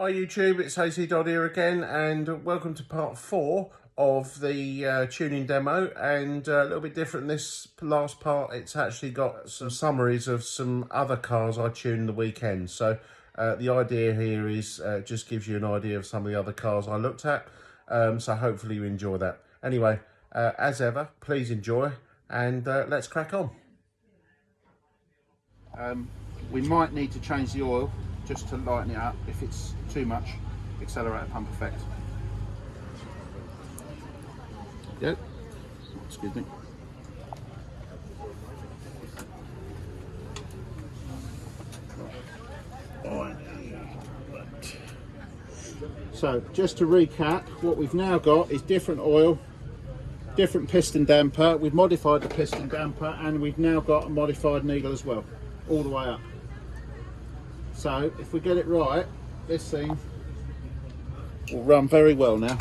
Hi YouTube, it's ACDodd here again, and welcome to part 4 of the tuning demo. And a little bit different this last part, it's actually got some summaries of some other cars I tuned the weekend. So the idea here is just gives you an idea of some of the other cars I looked at, so hopefully you enjoy that. Anyway, as ever, please enjoy, and let's crack on. We might need to change the oil just to lighten it up if it's too much accelerator pump effect. Yep, excuse me. So just to recap, what we've now got is different oil, different piston damper. We've modified the piston damper, and we've now got a modified needle as well, all the way up. So if we get it right, this thing will run very well now.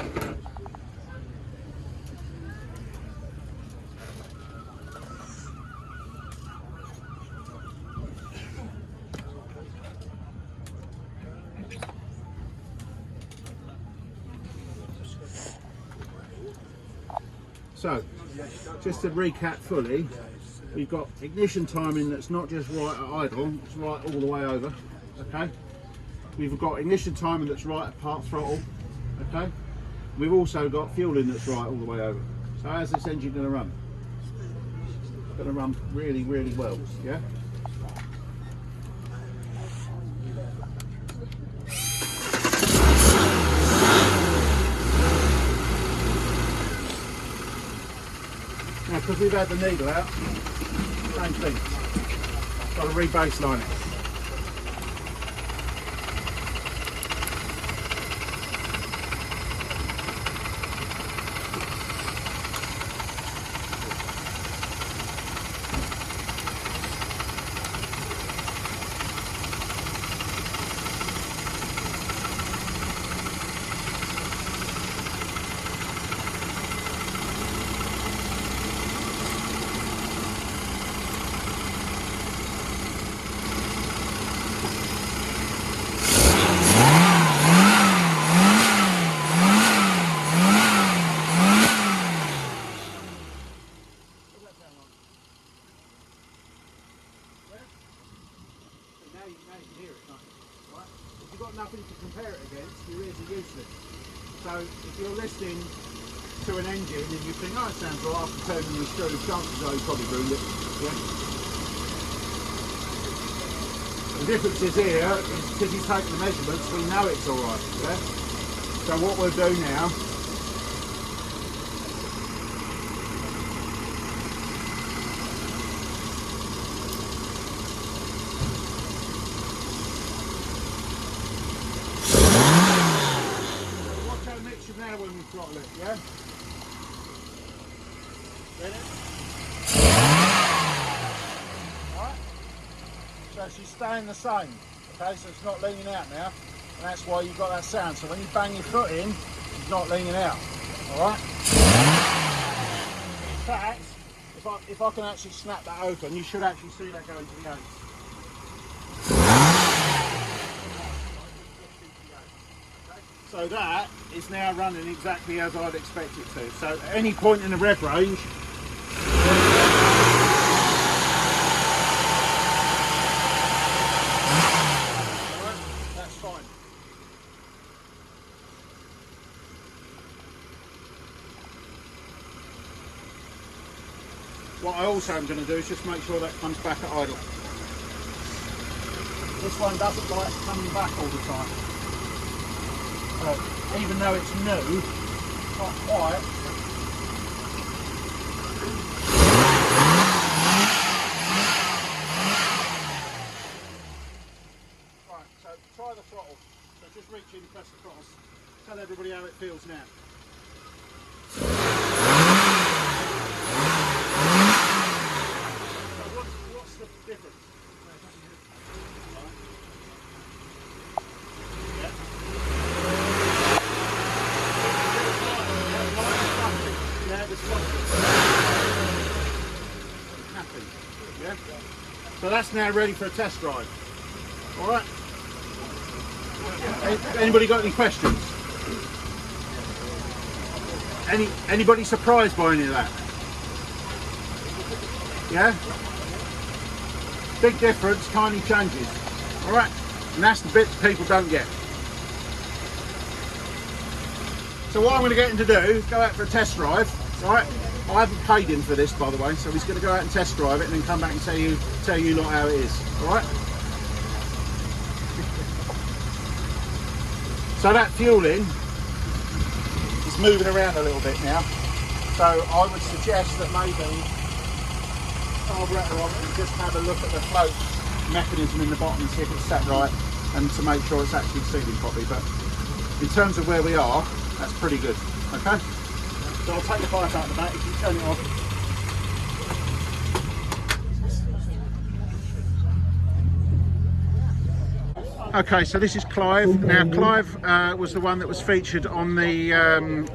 So just to recap fully, we've got ignition timing that's not just right at idle, it's right all the way over. Okay, we've got ignition timing that's right at part throttle. Okay, we've also got fueling that's right all the way over. So how's this engine going to run? It's going to run really, really well. Yeah. Now, because we've had the needle out, same thing. Got to re-baseline it. Nothing to compare it against, your ears are useless. So if you're listening to an engine and you think, oh, it sounds right after turning the screw, chances are you probably ruined it. Yeah? The difference is here is because you take the measurements, we know it's alright. Yeah? So what we'll do now, now when we throttle it, yeah? Ready? Alright? So she's staying the same, okay? So it's not leaning out now, and that's why you've got that sound. So when you bang your foot in, it's not leaning out, alright? In fact, if I can actually snap that open, you should actually see that going to the 8. So that is now running exactly as I'd expect it to. So at any point in the rev range, that's fine. What I also am going to do is just make sure that comes back at idle. This one doesn't like coming back all the time. So, even though it's new, it's not quite. Right, so try the throttle. So just reach in and press the throttle. Tell everybody how it feels now. So what's the difference? Yeah? So that's now ready for a test drive. Alright. Anybody got any questions? Anybody surprised by any of that? Yeah? Big difference, tiny changes. All right, and that's the bit people don't get. So what I'm going to get him to do is go out for a test drive. All right, I haven't paid him for this, by the way, so he's going to go out and test drive it and then come back and tell you lot how it is. All right. So that fueling is moving around a little bit now. So I would suggest that maybe carburetor on it and just have a look at the float mechanism in the bottom and see if it's set right, and to make sure it's actually sealing properly. But in terms of where we are, that's pretty good. Okay, so I'll take the pipe out of the back. If you turn it off. Okay, so this is Clive. Now Clive was the one that was featured on the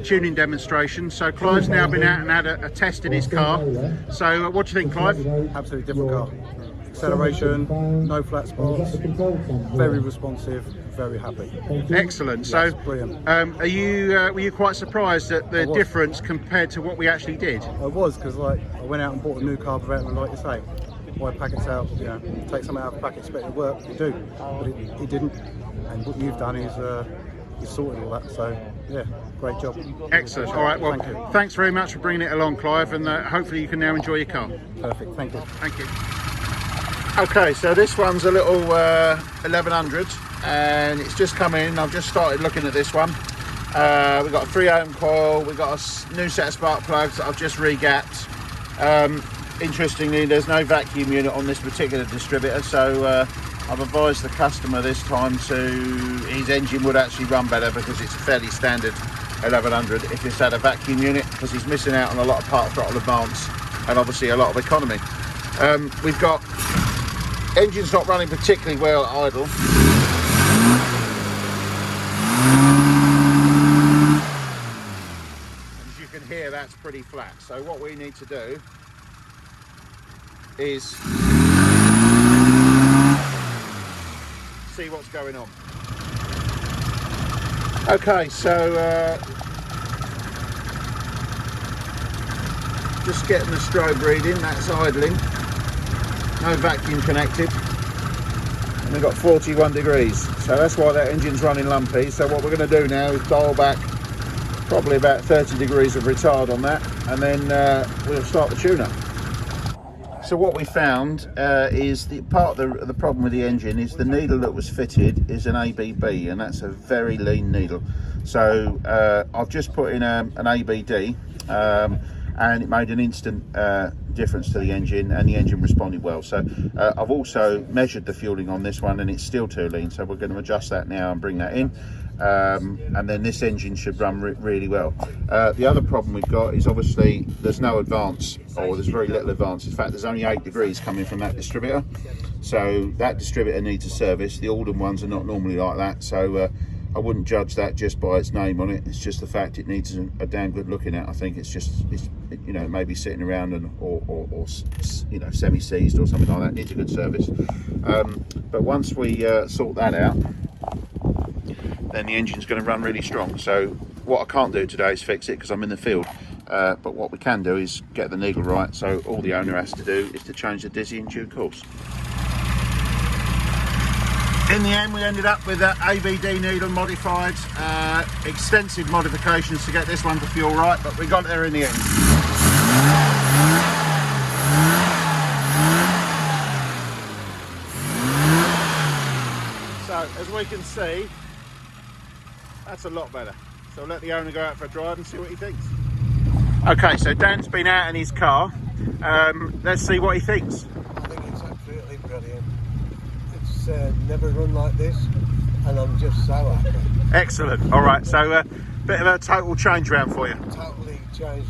tuning demonstration. So Clive's now been out and had a test in his car. So what do you think, Clive? Absolutely different car. Acceleration, no flat spots, very responsive, very happy. Excellent. So brilliant. Are you were you quite surprised at the difference compared to what we actually did? I was, because like I went out and bought a new carburetor, and like you say, why packets out, you know, take something out of the packet, expect it to work, you do, but it didn't. And what you've done is you sorted all that, so yeah, great job. Excellent. All right, well, thanks very much for bringing it along, Clive, and hopefully you can now enjoy your car. Perfect, thank you. Thank you. Okay, so this one's a little 1100, and it's just come in. I've just started looking at this one. We've got a 3-ohm coil, we've got a new set of spark plugs that I've just regapped. Interestingly, there's no vacuum unit on this particular distributor, so I've advised the customer this time his engine would actually run better because it's a fairly standard 1100 if it's had a vacuum unit, because he's missing out on a lot of part throttle advance and obviously a lot of economy. We've got engine's not running particularly well at idle. As you can hear, that's pretty flat. So what we need to do is see what's going on. Okay, so just getting the strobe reading, that's idling, no vacuum connected, and we've got 41 degrees, so that's why that engine's running lumpy. So what we're going to do now is dial back probably about 30 degrees of retard on that, and then we'll start the tuner. So what we found is the part of the problem with the engine is the needle that was fitted is an ABB, and that's a very lean needle. So I've just put in an ABD, and it made an instant difference to the engine, and the engine responded well. So I've also measured the fueling on this one, and it's still too lean, so we're going to adjust that now and bring that in. And then this engine should run really well. The other problem we've got is obviously there's no advance, or there's very little advance. In fact, there's only 8 degrees coming from that distributor, so that distributor needs a service. The Alden ones are not normally like that, so I wouldn't judge that just by its name on it. It's just the fact it needs a damn good looking at. I think it's you know, maybe sitting around or you know, semi-seized or something like that. It needs a good service. But once we sort that out, then the engine's going to run really strong. So what I can't do today is fix it because I'm in the field. But what we can do is get the needle right. So all the owner has to do is to change the dizzy in due course. In the end, we ended up with an ABD needle modified, extensive modifications to get this one to fuel right, but we got there in the end. So, as we can see, that's a lot better. So I'll let the owner go out for a drive and see what he thinks. Okay, so Dan's been out in his car. Let's see what he thinks. I think it's absolutely brilliant. It's never run like this, and I'm just so happy. Excellent. All right, so a bit of a total change round for you. Totally changed.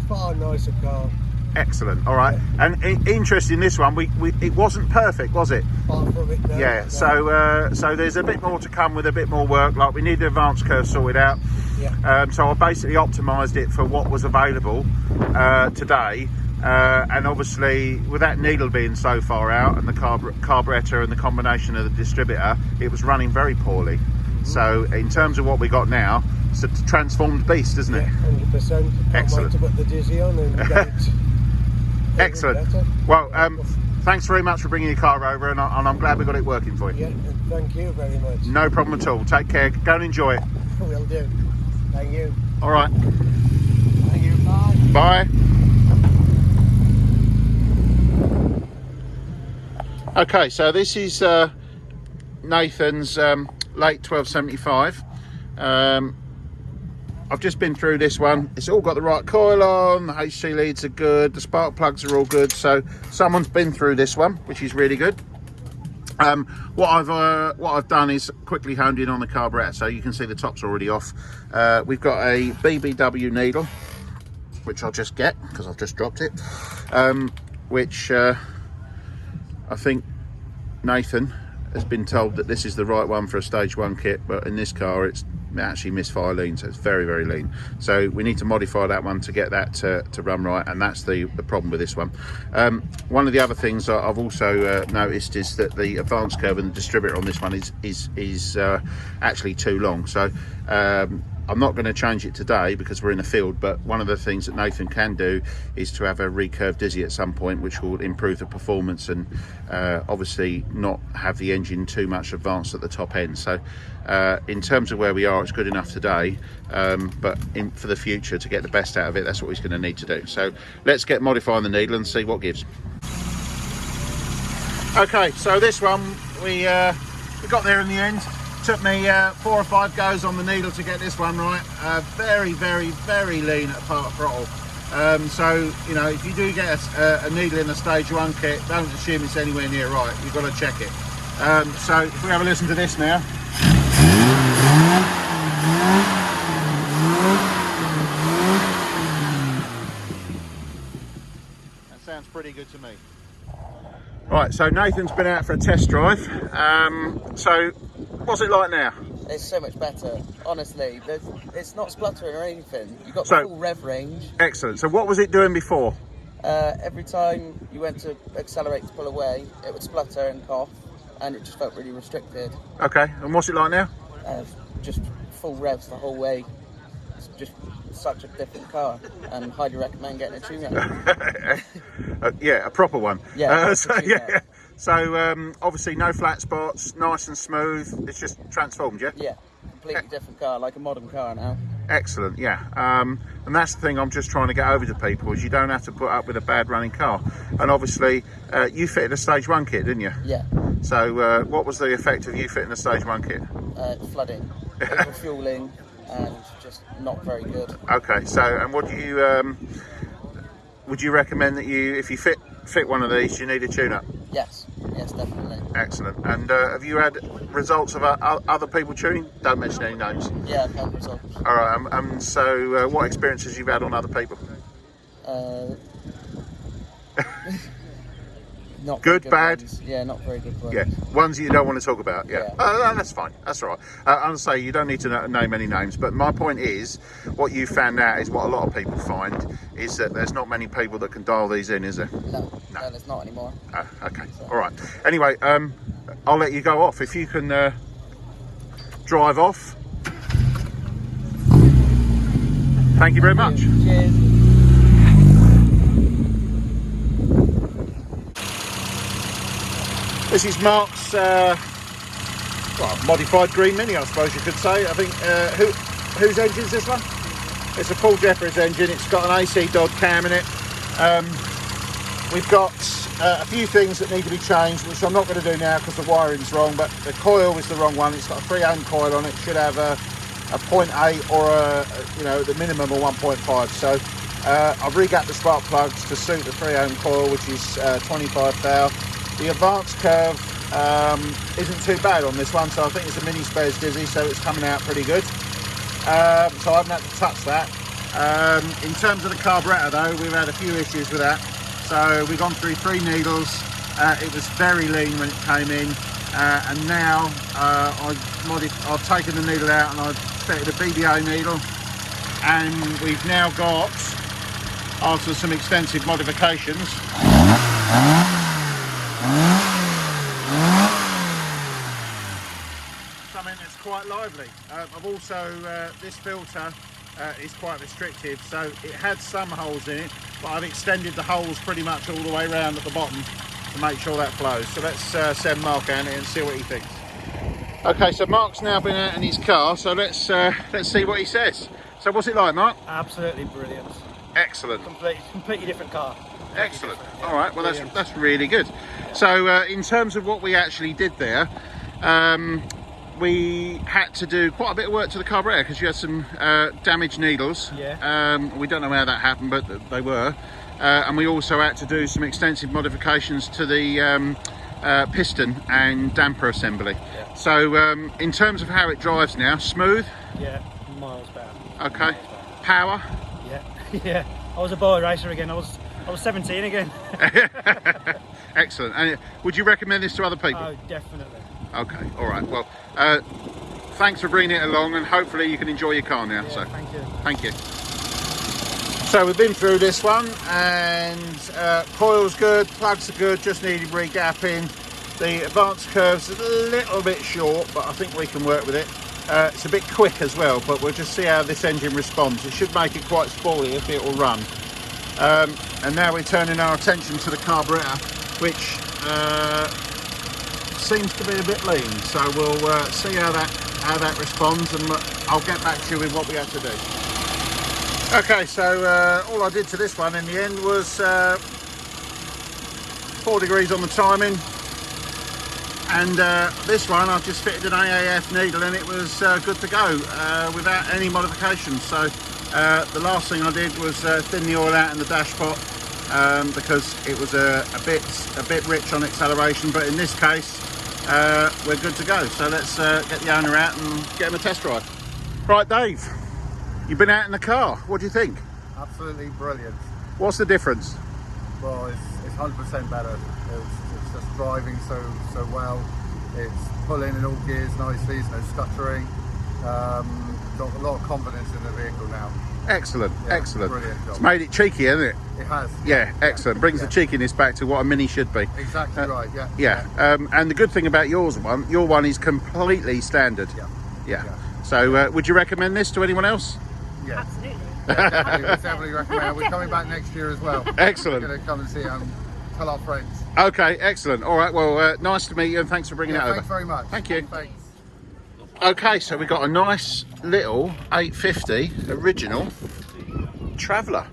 Far nicer car. Excellent. All right. And interesting, this one, it wasn't perfect, was it? Far from it now. Yeah. So there's a bit more to come with a bit more work. Like, we need the advance curve sorted out. Yeah. So I basically optimised it for what was available today. And obviously, with that needle being so far out and the carburetor and the combination of the distributor, it was running very poorly. So in terms of what we got now, it's a transformed beast, isn't it? 100%. Can't wait to put the dizzy on and get it Excellent. better. Well, thanks very much for bringing your car over, and I'm glad we got it working for you. Yeah, and thank you very much. No problem at all. Take care. Go and enjoy it. Will do. Thank you. All right. Thank you. Bye. Bye. Okay, so this is Nathan's late 1275. I've just been through this one. It's all got the right coil on, the HC leads are good, the spark plugs are all good, so someone's been through this one, which is really good. What I've done is quickly honed in on the carburetor, so you can see the top's already off. We've got a BBW needle, which I'll just get because I've just dropped it, which I think Nathan has been told that this is the right one for a stage 1 kit, but in this car it's actually misfire lean, so it's very, very lean. So we need to modify that one to get that to run right, and that's the problem with this one. One of the other things I've also noticed is that the advance curve and the distributor on this one is actually too long. So I'm not going to change it today because we're in the field, but one of the things that Nathan can do is to have a recurve dizzy at some point, which will improve the performance and obviously not have the engine too much advanced at the top end. So in terms of where we are, it's good enough today, but for the future, to get the best out of it, that's what he's going to need to do. So let's get modifying the needle and see what gives. Okay, so this one we got there in the end. Took me 4 or 5 goes on the needle to get this one right. Very, very, very lean at part throttle. So, you know, if you do get a needle in a stage 1 kit, don't assume it's anywhere near right. You've got to check it. So if we have a listen to this now. That sounds pretty good to me. Right, so Nathan's been out for a test drive. So what's it like now? It's so much better, honestly. It's not spluttering or anything. You've got So- the full rev range. Excellent. So what was it doing before? Every time you went to accelerate to pull away, it would splutter and cough, and it just felt really restricted. Okay, and what's it like now? Just full revs the whole way. It's just such a different car, and highly recommend getting a tune-up. Yeah, a proper one. Yeah, So, proper tune-up. yeah. So obviously no flat spots, nice and smooth. It's just transformed, yeah? Yeah, completely different car, like a modern car now. Excellent, yeah. And that's the thing I'm just trying to get over to people, is you don't have to put up with a bad running car. And obviously you fitted a stage 1 kit, didn't you? Yeah, So what was the effect of you fitting a stage 1 kit? flooding, overfueling, and just not very good. Okay, so and what do you would you recommend that if you fit one of these, you need a tune-up? Yes, definitely. Excellent. And have you had results of other people tuning? Don't mention any names. Yeah, I've had results. All right. So what experiences you've had on other people? Not Good, very bad? ones. Yeah, not very good ones. Yeah, ones you don't want to talk about. Yeah, Yeah. That's fine. That's all right. I'll say you don't need to name any names, but my point is, what you found out is what a lot of people find is that there's not many people that can dial these in, is there? No, there's not anymore. Okay. All right. Anyway, I'll let you go off. If you can drive off. Thank you very much. Cheers. This is Mark's modified green mini, I suppose you could say. I think whose engine is this one? It's a Paul Jeffers engine. It's got an ACDodd cam in it. We've got a few things that need to be changed, which I'm not going to do now because the wiring's wrong, but the coil is the wrong one. It's got a 3 ohm coil on it. It should have a 0.8 or the minimum of 1.5. So I've regapped the spark plugs to suit the 3 ohm coil, which is 25 thou. The advance curve isn't too bad on this one, so I think it's a mini spares dizzy, so it's coming out pretty good. So I haven't had to touch that. In terms of the carburetor though, we've had a few issues with that. So we've gone through 3 needles. It was very lean when it came in, and now I've taken the needle out and I've fitted a BBO needle, and we've now got, after some extensive modifications, something that's quite quite lively. I've also, this filter is quite restrictive, so it had some holes in it, but I've extended the holes pretty much all the way around at the bottom to make sure that flows. So let's send Mark out and see what he thinks. Okay, so Mark's now been out in his car, so let's see what he says. So what's it like, Mark? Absolutely brilliant. Excellent. Completely different car. Excellent. All right, well that's really good. So in terms of what we actually did there, we had to do quite a bit of work to the carburetor because you had some damaged needles. Yeah. We don't know how that happened, but they were. And we also had to do some extensive modifications to the piston and damper assembly. Yeah. So in terms of how it drives now, smooth. Yeah, miles better. Okay. Power. Yeah, yeah. I was a boy racer again. I was 17 again. Excellent. And would you recommend this to other people? Oh, definitely. Okay. All right. Well, thanks for bringing it along, and hopefully you can enjoy your car now. Yeah, So, thank you. thank you. So we've been through this one, and coil's good, plugs are good, just needed regapping. The advance curve's a little bit short, but I think we can work with it. It's a bit quick as well, but we'll just see how this engine responds. It should make it quite sporty if it will run. And now we're turning our attention to the carburetor, which seems to be a bit lean. So we'll see how that responds, and I'll get back to you with what we have to do. Okay, so all I did to this one in the end was 4 degrees on the timing, and this one I've just fitted an AAF needle and it was good to go without any modifications. So the last thing I did was thin the oil out in the dashpot because it was a bit rich on acceleration, but in this case we're good to go. So let's get the owner out and get him a test drive. Right, Dave, you've been out in the car. What do you think? Absolutely brilliant. What's the difference? Well, it's 100% better. It's just driving so well. It's pulling in all gears nicely. There's no stuttering. Got a lot of confidence in the vehicle now. Excellent, Yeah, excellent. brilliant job. It's made it cheeky, hasn't it? It has. Yeah, excellent. Brings Yeah. the cheekiness back to what a Mini should be. Exactly right. Yeah. Yeah, and the good thing about your one is completely standard. Yeah. Yeah. Yeah. So would you recommend this to anyone else? Yeah. Absolutely. Yeah, we definitely recommend. We're coming back next year as well. Excellent. We're going to come and see tell our friends. Okay, excellent. All right, well, nice to meet you, and thanks for bringing it over. Thanks very much. Thank you. Thanks. Okay, so we got a nice little 850 original Traveller.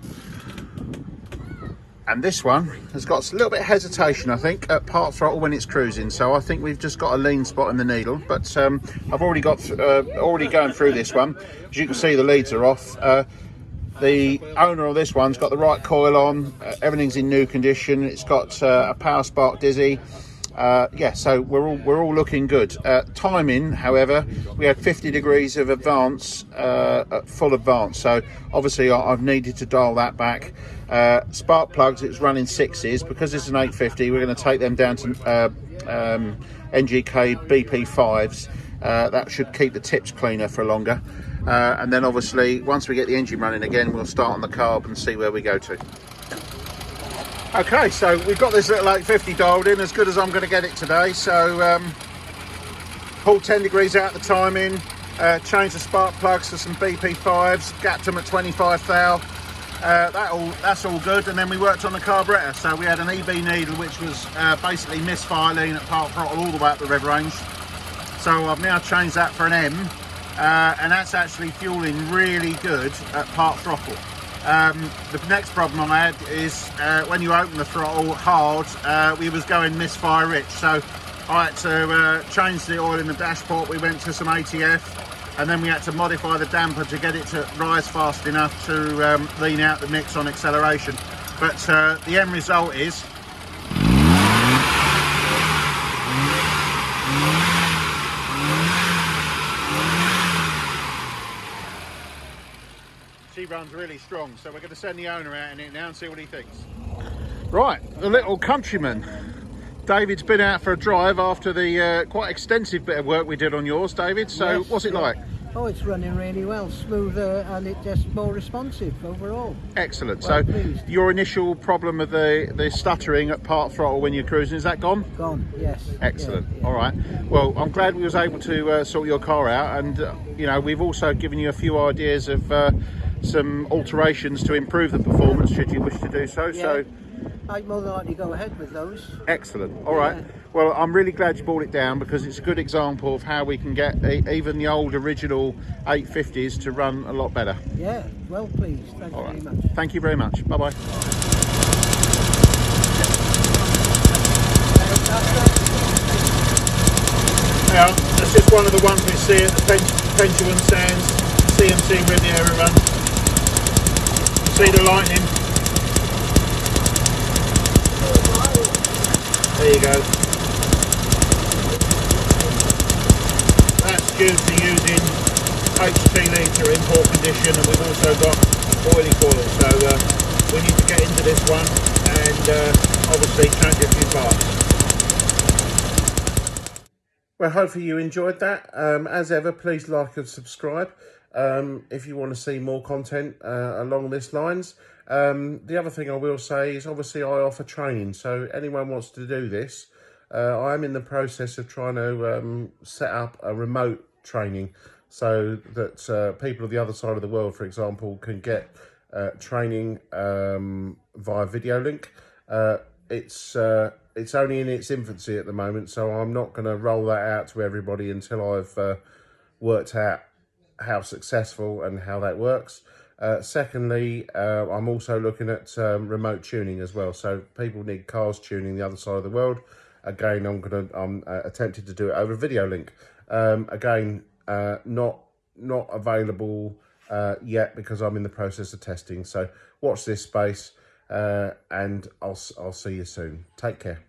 And this one has got a little bit of hesitation, I think, at part throttle when it's cruising. So I think we've just got a lean spot in the needle. But I've already going through this one. As you can see, the leads are off. The owner of this one's got the right coil on. Everything's in new condition. It's got a power spark dizzy. Yeah, so we're all looking good. Timing, however, we had 50 degrees of advance, at full advance. So obviously I've needed to dial that back. Spark plugs, it's running 6s. Because it's an 850, we're going to take them down to NGK BP5s. That should keep the tips cleaner for longer. And then obviously once we get the engine running again, we'll start on the carb and see where we go to. Okay, so we've got this little 850 dialed in, as good as I'm going to get it today. So pulled 10 degrees out the timing, changed the spark plugs to some BP5s, gapped them at 25 thou. That's all good. And then we worked on the carburetor. So we had an EB needle, which was basically misfire lean at part throttle all the way up the rev range. So I've now changed that for an M, and that's actually fueling really good at part throttle. The next problem I had is when you open the throttle hard, we was going misfire rich. So I had to change the oil in the dashport. We went to some ATF, and then we had to modify the damper to get it to rise fast enough to lean out the mix on acceleration. But the end result is she runs really strong, so we're going to send the owner out in it now and see what he thinks. Right, the little countryman. David's been out for a drive after the quite extensive bit of work we did on yours, David. So Yes, what's it like? Oh, it's running really well, smoother, and it's just more responsive overall. Excellent. Well So pleased. your initial problem of the stuttering at part throttle when you're cruising, is that gone? Gone, yes. Excellent. Yeah, yeah. All right. Well, I'm glad we was able to sort your car out, and you know, we've also given you a few ideas of some alterations to improve the performance should you wish to do so. Yeah. So I'd more than likely go ahead with those. excellent. All right. Yeah. Well, I'm really glad you brought it down because it's a good example of how we can get even the old original 850s to run a lot better. Yeah, well pleased. Thank you very much. Thank you very much. Bye bye. Now, that's just one of the ones we see at the Pendulum Sands CMC Riviera Run. See the lightning? There you go. That's due to using HP litre in poor condition, and we've also got oily coil. So we need to get into this one and obviously change a few parts. Well, hopefully you enjoyed that. As ever, please like and subscribe if you want to see more content along these lines. The other thing I will say is obviously I offer training, so anyone wants to do this, I'm in the process of trying to set up a remote training so that people of the other side of the world, for example, can get training via video link. It's only in its infancy at the moment, so I'm not going to roll that out to everybody until I've worked out how successful and how that works. Secondly, I'm also looking at remote tuning as well. So people need cars tuning the other side of the world. Again, I'm attempting to do it over video link. Again, not available yet because I'm in the process of testing. So watch this space, and I'll see you soon. Take care.